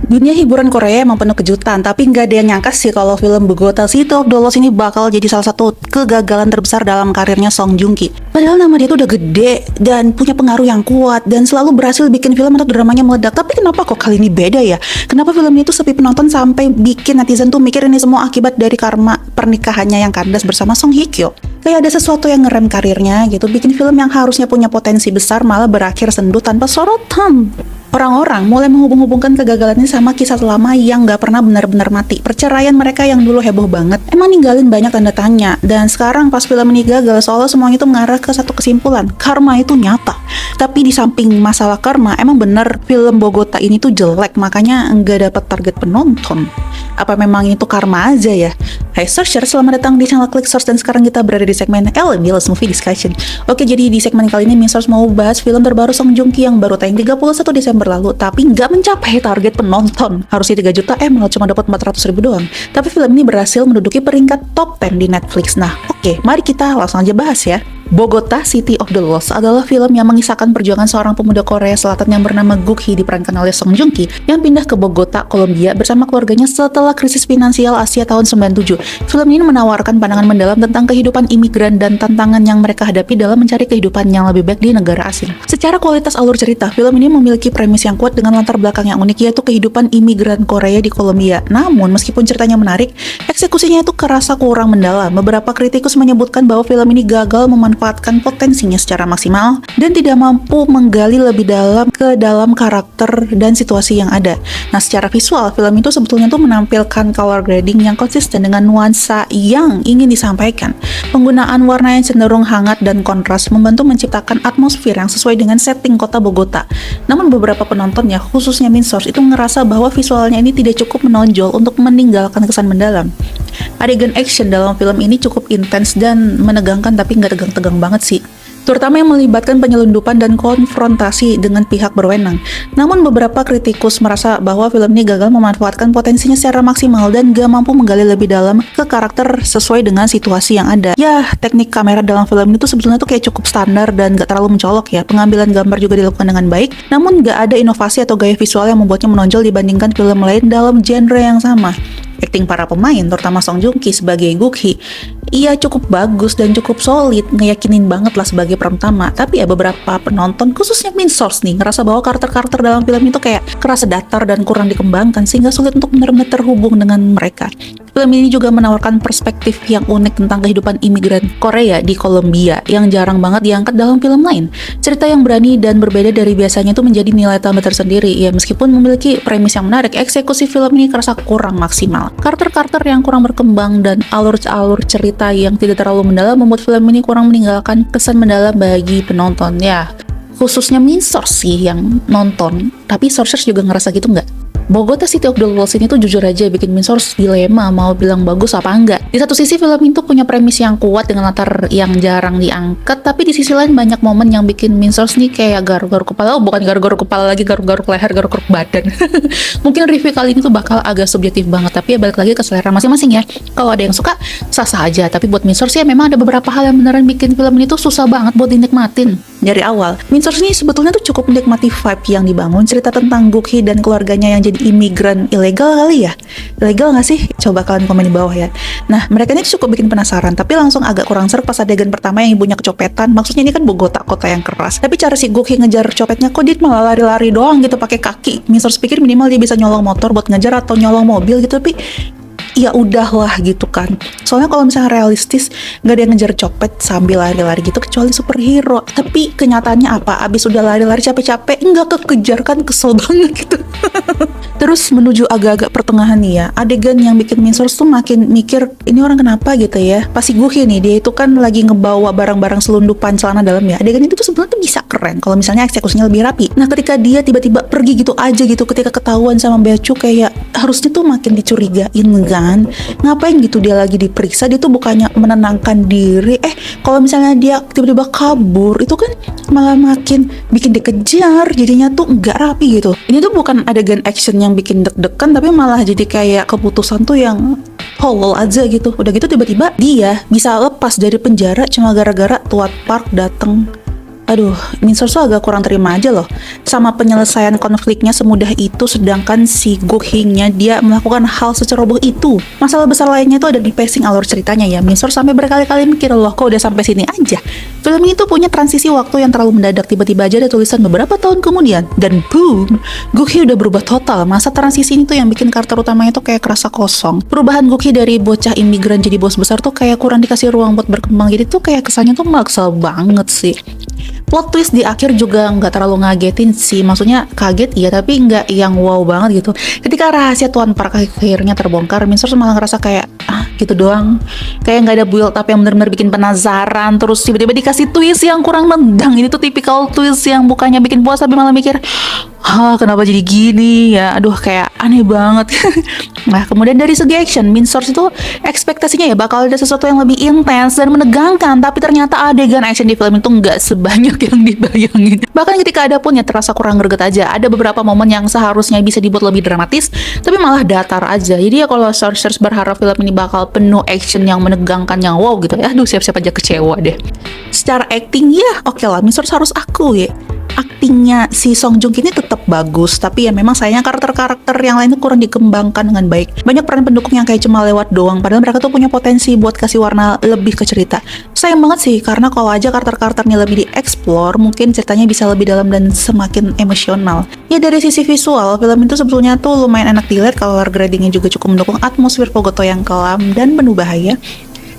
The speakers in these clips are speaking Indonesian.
Dunia hiburan Korea emang penuh kejutan, tapi nggak ada yang nyangka sih kalau film Bogota City of Dolls ini bakal jadi salah satu kegagalan terbesar dalam karirnya Song Joong Ki. Padahal nama dia tuh udah gede dan punya pengaruh yang kuat dan selalu berhasil bikin film atau dramanya meledak. Tapi kenapa kok kali ini beda ya? Kenapa film ini tuh sepi penonton sampai bikin netizen tuh mikir ini semua akibat dari karma pernikahannya yang kandas bersama Song Hye Kyo? Kayak ada sesuatu yang ngerem karirnya gitu, bikin film yang harusnya punya potensi besar malah berakhir sendu tanpa sorotan. Orang-orang mulai menghubung-hubungkan kegagalannya sama kisah lama yang nggak pernah benar-benar mati. Perceraian mereka yang dulu heboh banget, emang ninggalin banyak tanda tanya. Dan sekarang pas film ini gagal, seolah semuanya itu mengarah ke satu kesimpulan, karma itu nyata. Tapi di samping masalah karma, emang bener film Bogota ini tuh jelek, makanya nggak dapat target penonton. Apa memang itu karma aja ya? Hai Searcher, selamat datang di channel Klik Source dan sekarang kita berada di segmen LMILS Movie Discussion. Oke, jadi di segmen kali ini Source mau bahas film terbaru Song Joong Ki yang baru tayang 31 Desember lalu, tapi nggak mencapai target penonton. Harusnya 3 juta, malah cuma dapat 400 ribu doang. Tapi film ini berhasil menduduki peringkat top 10 di Netflix. Nah, oke, mari kita langsung aja bahas ya. Bogota City of the Lost adalah film yang mengisahkan perjuangan seorang pemuda Korea Selatan yang bernama Guk Hee diperankan oleh Song Joong Ki yang pindah ke Bogota, Kolombia bersama keluarganya setelah krisis finansial Asia tahun 97. Film ini menawarkan pandangan mendalam tentang kehidupan imigran dan tantangan yang mereka hadapi dalam mencari kehidupan yang lebih baik di negara asing. Secara kualitas alur cerita, film ini memiliki premis yang kuat dengan latar belakang yang unik, yaitu kehidupan imigran Korea di Kolombia. Namun, meskipun ceritanya menarik, eksekusinya itu kerasa kurang mendalam. Beberapa kritikus menyebutkan bahwa film ini gagal memanfaatkan potensinya secara maksimal dan tidak mampu menggali lebih dalam ke dalam karakter dan situasi yang ada. Nah, secara visual, film itu sebetulnya tuh menampilkan color grading yang konsisten dengan nuansa yang ingin disampaikan. Penggunaan warna yang cenderung hangat dan kontras membantu menciptakan atmosfer yang sesuai dengan setting kota Bogota. Namun beberapa penonton ya, khususnya Source itu ngerasa bahwa visualnya ini tidak cukup menonjol untuk meninggalkan kesan mendalam. Adegan action dalam film ini cukup intens dan menegangkan, tapi nggak tegang-tegang banget sih, terutama yang melibatkan penyelundupan dan konfrontasi dengan pihak berwenang. Namun beberapa kritikus merasa bahwa film ini gagal memanfaatkan potensinya secara maksimal dan gak mampu menggali lebih dalam ke karakter sesuai dengan situasi yang ada. Ya, teknik kamera dalam film ini tuh sebetulnya tuh kayak cukup standar dan gak terlalu mencolok ya. Pengambilan gambar juga dilakukan dengan baik, namun gak ada inovasi atau gaya visual yang membuatnya menonjol dibandingkan film lain dalam genre yang sama. Akting para pemain, terutama Song Joong Ki sebagai Guk Hee, ia cukup bagus dan cukup solid, ngeyakinin banget lah sebagai peran utama. Tapi ya beberapa penonton, khususnya Source nih, ngerasa bahwa karakter-karakter dalam film itu kayak kerasa datar dan kurang dikembangkan, sehingga sulit untuk benar-benar terhubung dengan mereka. Film ini juga menawarkan perspektif yang unik tentang kehidupan imigran Korea di Kolombia yang jarang banget diangkat dalam film lain. Cerita yang berani dan berbeda dari biasanya itu menjadi nilai tambah tersendiri. Ya, meskipun memiliki premis yang menarik, eksekusi film ini kerasa kurang maksimal. Karakter-karakter yang kurang berkembang dan alur-alur cerita yang tidak terlalu mendalam membuat film ini kurang meninggalkan kesan mendalam bagi penonton. Ya, khususnya Source sih yang nonton, tapi Sourcers juga ngerasa gitu nggak? Bogota City of the Lost ini tuh jujur aja bikin Source dilema mau bilang bagus apa enggak. Di satu sisi film itu punya premis yang kuat dengan latar yang jarang diangkat, tapi di sisi lain banyak momen yang bikin Source nih kayak garuk-garuk kepala. Oh, bukan garuk-garuk kepala lagi, garuk-garuk leher, garuk-garuk badan. Mungkin review kali ini tuh bakal agak subjektif banget, tapi ya balik lagi ke selera masing-masing ya. Kalau ada yang suka, sah-sah aja. Tapi buat Source ya memang ada beberapa hal yang beneran bikin film ini tuh susah banget buat dinikmatin. Dari awal, Source ini sebetulnya tuh cukup menikmati vibe yang dibangun, cerita tentang Guk Hee dan keluarganya yang jadi imigran ilegal kali ya. Ilegal nggak sih? Coba kalian komen di bawah ya. Nah, mereka ini cukup bikin penasaran, tapi langsung agak kurang serp pas adegan pertama yang ibunya kecopetan. Maksudnya ini kan Bogota, kota yang keras. Tapi cara si Guk Hee ngejar copetnya, kok dia malah lari-lari doang gitu pakai kaki. Source pikir minimal dia bisa nyolong motor buat ngejar atau nyolong mobil gitu, tapi ya udahlah gitu kan. Soalnya kalau misalnya realistis, nggak ada yang ngejar copet sambil lari-lari gitu kecuali superhero. Tapi kenyataannya apa? Abis udah lari-lari capek-capek, nggak kekejar kan, kesel banget gitu. Terus menuju agak-agak pertengahan nih ya, adegan yang bikin Source tuh makin mikir, ini orang kenapa gitu ya. Pas si Guk Hee nih, dia itu kan lagi ngebawa barang-barang selundupan celana dalam ya. Adegan itu tuh sebenarnya tuh bisa keren kalau misalnya eksekusinya lebih rapi. Nah, ketika dia tiba-tiba pergi gitu aja gitu, ketika ketahuan sama Bea Cu, kayak harusnya tuh makin dicurigain kan. Ngapain gitu dia lagi diperiksa, dia tuh bukannya menenangkan diri. Kalau misalnya dia tiba-tiba kabur, itu kan malah makin bikin dikejar, jadinya tuh nggak rapi gitu. Ini tuh bukan adegan action yang bikin deg-degan, tapi malah jadi kayak keputusan tuh yang hollow aja gitu. Udah gitu tiba-tiba dia bisa lepas dari penjara cuma gara-gara Tuat Park dateng Aduh, Minsource tuh agak kurang terima aja loh sama penyelesaian konfliknya semudah itu, sedangkan si Gohingnya dia melakukan hal seceroboh itu. Masalah besar lainnya itu ada di pacing alur ceritanya ya. Minsource sampai berkali-kali mikir loh, kok udah sampai sini aja. Film ini tuh punya transisi waktu yang terlalu mendadak, tiba-tiba aja ada tulisan beberapa tahun kemudian dan boom, Gohii udah berubah total. Masa transisi ini tuh yang bikin karakter utamanya tuh kayak kerasa kosong. Perubahan Gohii dari bocah imigran jadi bos besar tuh kayak kurang dikasih ruang buat berkembang, jadi tuh kayak kesannya tuh maksa banget sih. Plot twist di akhir juga nggak terlalu ngagetin sih, maksudnya kaget iya tapi nggak yang wow banget gitu. Ketika rahasia Tuan Park akhirnya terbongkar, Minsource malah ngerasa kayak gitu doang, kayak nggak ada build up yang benar-benar bikin penasaran, terus tiba-tiba dikasih twist yang kurang nendang. Ini tuh tipikal twist yang bukannya bikin puas tapi malah mikir, kenapa jadi gini ya, aduh kayak aneh banget. Nah kemudian dari segi action, Minsource itu ekspektasinya ya bakal ada sesuatu yang lebih intens dan menegangkan, tapi ternyata adegan action di film itu nggak sebanyak yang dibayangin. Bahkan ketika ada pun ya terasa kurang greget aja. Ada beberapa momen yang seharusnya bisa dibuat lebih dramatis, tapi malah datar aja. Jadi ya kalau searchers berharap film ini bakal penuh action yang menegangkan yang wow gitu ya, aduh siap-siap aja kecewa deh. Secara acting ya oke lah, Minsource harus aku ya. Aktingnya si Song Joong Ki ini tetap bagus, tapi ya memang sayangnya karakter-karakter yang lainnya kurang dikembangkan dengan baik. Banyak peran pendukung yang kayak cuma lewat doang, padahal mereka tuh punya potensi buat kasih warna lebih ke cerita. Sayang banget sih, karena kalau aja karakter-karakternya lebih dieksplor, mungkin ceritanya bisa lebih dalam dan semakin emosional. Ya dari sisi visual, film itu sebetulnya tuh lumayan enak dilihat, color gradingnya juga cukup mendukung atmosfer Pogoto yang kelam dan penuh bahaya.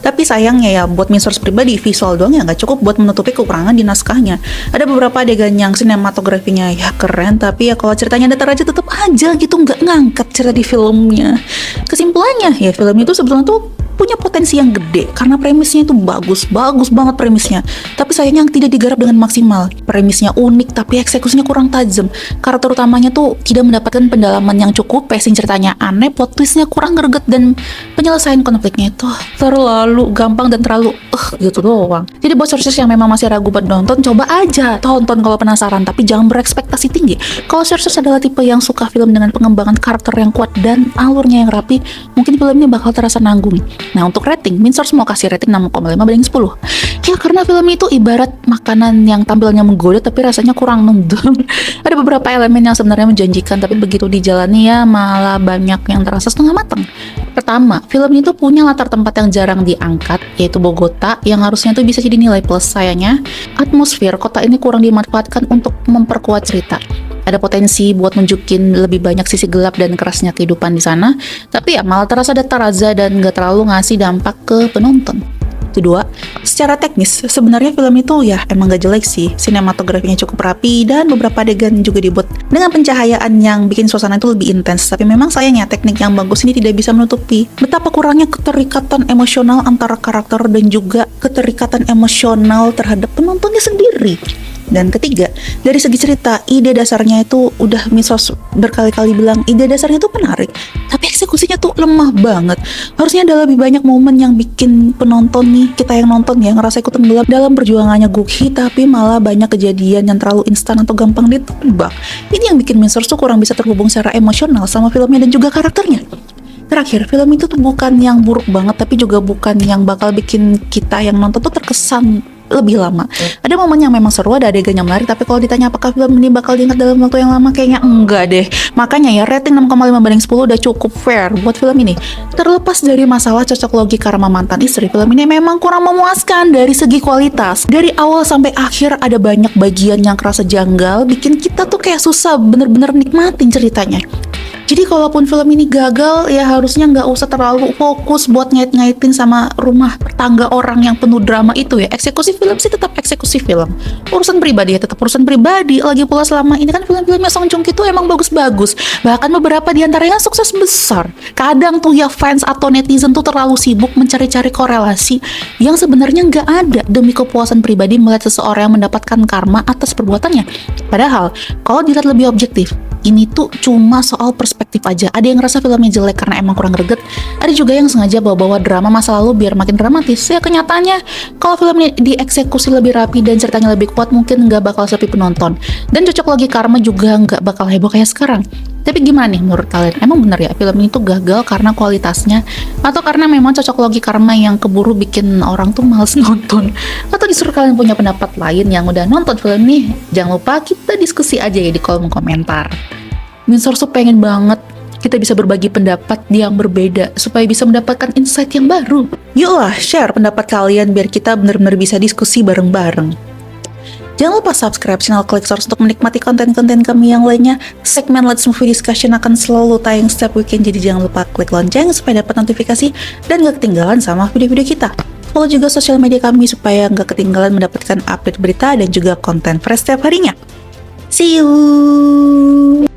Tapi sayangnya ya buat Minsource pribadi, visual doang ya nggak cukup buat menutupi kekurangan di naskahnya. Ada beberapa adegan yang sinematografinya ya keren, tapi ya kalau ceritanya datar aja tetap aja gitu, nggak ngangkat cerita di filmnya. Kesimpulannya ya film itu sebetulnya tuh punya potensi yang gede karena premisnya itu bagus banget premisnya, tapi sayangnya yang tidak digarap dengan maksimal. Premisnya unik tapi eksekusinya kurang tajam. Karakter utamanya tuh tidak mendapatkan pendalaman yang cukup, pacing ceritanya aneh, plot twistnya kurang greget, dan penyelesaian konfliknya itu terlalu gampang dan terlalu gitu doang. Jadi buat searchers yang memang masih ragu buat nonton, coba aja tonton kalau penasaran, tapi jangan berekspektasi tinggi. Kalau searchers adalah tipe yang suka film dengan pengembangan karakter yang kuat dan alurnya yang rapi, mungkin film ini bakal terasa nanggung. Nah untuk rating, Minsource mau kasih rating 6,5/10. Ya karena film itu ibarat makanan yang tampilnya menggoda tapi rasanya kurang nendang. Ada beberapa elemen yang sebenarnya menjanjikan, tapi begitu dijalani ya malah banyak yang terasa setengah matang. Pertama, film itu punya latar tempat yang jarang diangkat, yaitu Bogota, yang harusnya itu bisa jadi nilai plus. Sayangnya, atmosfer kota ini kurang dimanfaatkan untuk memperkuat cerita. Ada potensi buat nunjukin lebih banyak sisi gelap dan kerasnya kehidupan di sana, tapi ya malah terasa datar aja dan gak terlalu ngasih dampak ke penonton. Kedua, secara teknis sebenarnya film itu ya emang gak jelek sih. Sinematografinya cukup rapi dan beberapa adegan juga dibuat dengan pencahayaan yang bikin suasana itu lebih intens. Tapi memang sayangnya teknik yang bagus ini tidak bisa menutupi betapa kurangnya keterikatan emosional antara karakter dan juga keterikatan emosional terhadap penontonnya sendiri. Dan ketiga, dari segi cerita, ide dasarnya itu udah Minsource berkali-kali bilang ide dasarnya tuh menarik, tapi eksekusinya tuh lemah banget. Harusnya ada lebih banyak momen yang bikin penonton nih, kita yang nonton ya, ngerasa ikut tenggelam dalam perjuangannya Gohii, tapi malah banyak kejadian yang terlalu instan atau gampang ditebak. Ini yang bikin Minsource tuh kurang bisa terhubung secara emosional sama filmnya dan juga karakternya. Terakhir, film itu tuh bukan yang buruk banget, tapi juga bukan yang bakal bikin kita yang nonton tuh terkesan lebih lama. Ada momen yang memang seru, ada adegan yang menarik, tapi kalau ditanya apakah film ini bakal diingat dalam waktu yang lama, kayaknya enggak deh. Makanya ya rating 6,5/10 udah cukup fair buat film ini. Terlepas dari masalah cocok logi karma mantan istri, film ini memang kurang memuaskan dari segi kualitas. Dari awal sampai akhir ada banyak bagian yang kerasa janggal, bikin kita tuh kayak susah bener-bener nikmatin ceritanya. Jadi kalaupun film ini gagal, ya harusnya nggak usah terlalu fokus buat ngait-ngaitin sama rumah tangga orang yang penuh drama itu ya. Eksekusi film sih tetap eksekusi film. Urusan pribadi ya tetap urusan pribadi. Lagi pula selama ini kan film-filmnya Song Joong Ki itu emang bagus-bagus. Bahkan beberapa diantaranya sukses besar. Kadang tuh ya fans atau netizen tuh terlalu sibuk mencari-cari korelasi yang sebenarnya nggak ada demi kepuasan pribadi melihat seseorang yang mendapatkan karma atas perbuatannya. Padahal kalau dilihat lebih objektif, ini tuh cuma soal perspektif aja. Ada yang ngerasa filmnya jelek karena emang kurang greget, ada juga yang sengaja bawa-bawa drama masa lalu biar makin dramatis. Ya kenyataannya, kalau film ini dieksekusi lebih rapi dan ceritanya lebih kuat, mungkin nggak bakal sepi penonton. Dan cocok lagi karma juga nggak bakal heboh kayak sekarang. Tapi gimana nih menurut kalian? Emang bener ya film ini tuh gagal karena kualitasnya, atau karena memang cocok logi karma yang keburu bikin orang tuh males nonton? Atau justru kalian punya pendapat lain yang udah nonton film ini? Jangan lupa kita diskusi aja ya di kolom komentar. Winsor tuh pengen banget kita bisa berbagi pendapat yang berbeda supaya bisa mendapatkan insight yang baru. Yuklah share pendapat kalian biar kita benar-benar bisa diskusi bareng-bareng. Jangan lupa subscribe channel Clicksource untuk menikmati konten-konten kami yang lainnya. Segmen Let's Movie Discussion akan selalu tayang setiap weekend, jadi jangan lupa klik lonceng supaya dapat notifikasi dan gak ketinggalan sama video-video kita. Follow juga sosial media kami supaya gak ketinggalan mendapatkan update berita dan juga konten fresh setiap harinya. See you!